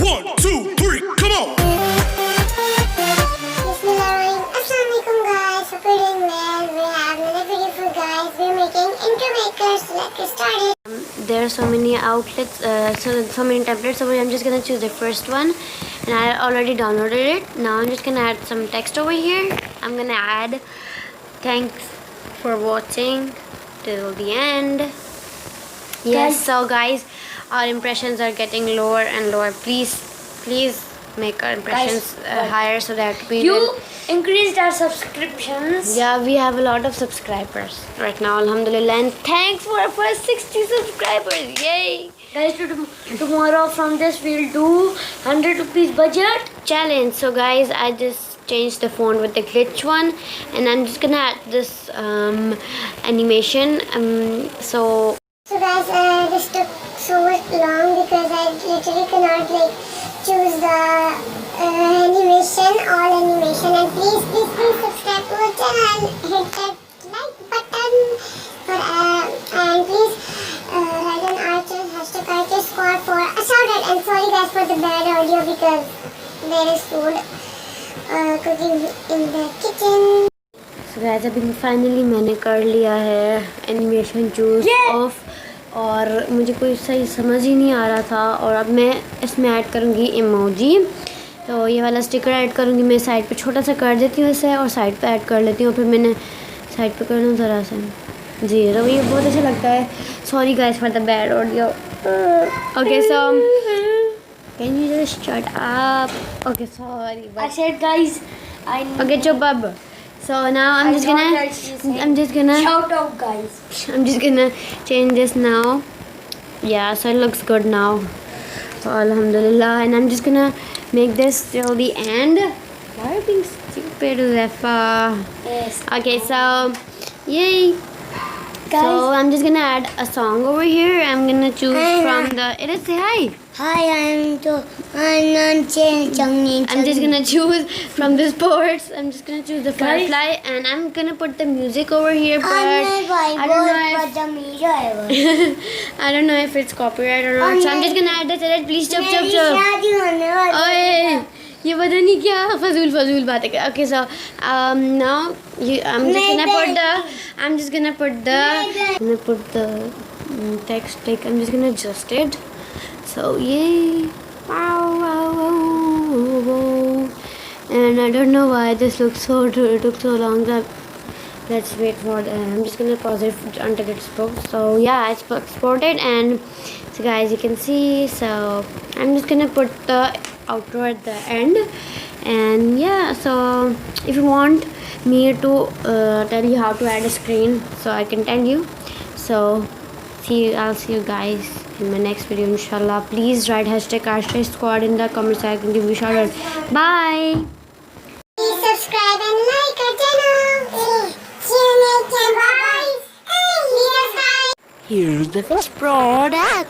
1, 2, 3, come on! Assalamualaikum guys, hope you're doing well. We have another video for guys. We're making intro makers, so let's get started. There are so many outlets, so many templates, so I'm just gonna choose the first one, and I already downloaded it. Now I'm just gonna add some text over here. I'm gonna add thanks for watching till the end. Yes, so guys, our impressions are getting lower and lower. Please make our impressions higher so that we will increased our subscriptions. Yeah, we have a lot of subscribers right now, alhamdulillah, and thanks for our first 60 subscribers. Yay Guys, tomorrow from this we'll do 100 rupees budget challenge. So guys, I just changed the font with the glitch one, and I'm just gonna add this animation. So guys, this took so long because I literally cannot choose the animation, all animation, and please subscribe to our channel and hit that like button and please write an #RHIsquad for a shout out. And sorry guys for the bad audio because there is food cooking in the kitchen. So guys, अभी finally मैंने कर लिया है animation choose of, और मुझे कोई सही समझ ही नहीं आ रहा था। और अब मैं इसमें ऐड करूँगी इमोजी। तो ये वाला स्टिकर ऐड करूँगी, मैं साइड पे छोटा सा कर देती हूँ इसे और साइड पे ऐड कर लेती हूँ। फिर मैंने साइड पे कर लूँ ज़रा सा जी, तो ये बहुत अच्छा लगता है। Sorry guys for the bad audio. Okay, so can you just shut up? Okay sorry, I said guys, okay चुप अब। So now I'm just gonna shout out guys. I'm just gonna change this now. Yeah, so it looks good now. So alhamdulillah, and I'm just gonna make this till the end. Why are you being stupid, Zefa? Yes. Okay, so yay. Guys. So I'm just gonna add a song over here. I'm gonna choose from the. It is say hi. Hi, I'm just gonna choose from the sports. I'm just gonna choose the firefly, and I'm gonna put the music over here. But I don't know if it's copyright or not. So I'm just gonna add the challenge. Please chop. Oye, ये पता नहीं क्या फजूल बातें कर. Okay, so now I'm just gonna put the text. I'm just gonna adjust it. So yay! Wow. And I don't know why this looks it took so long. Let's wait for it. I'm just gonna pause it until it's booked. So yeah, it's exported, and so guys, you can see. So I'm just gonna put the outro at the end, and yeah. So if you want me to tell you how to add a screen, so I can tell you. So I'll see you guys in my next video, inshallah. Please write #RHIsquad in the comment section. Give me a shout out. Bye. Please subscribe and like our channel. See you next time. Bye. Here's the first product.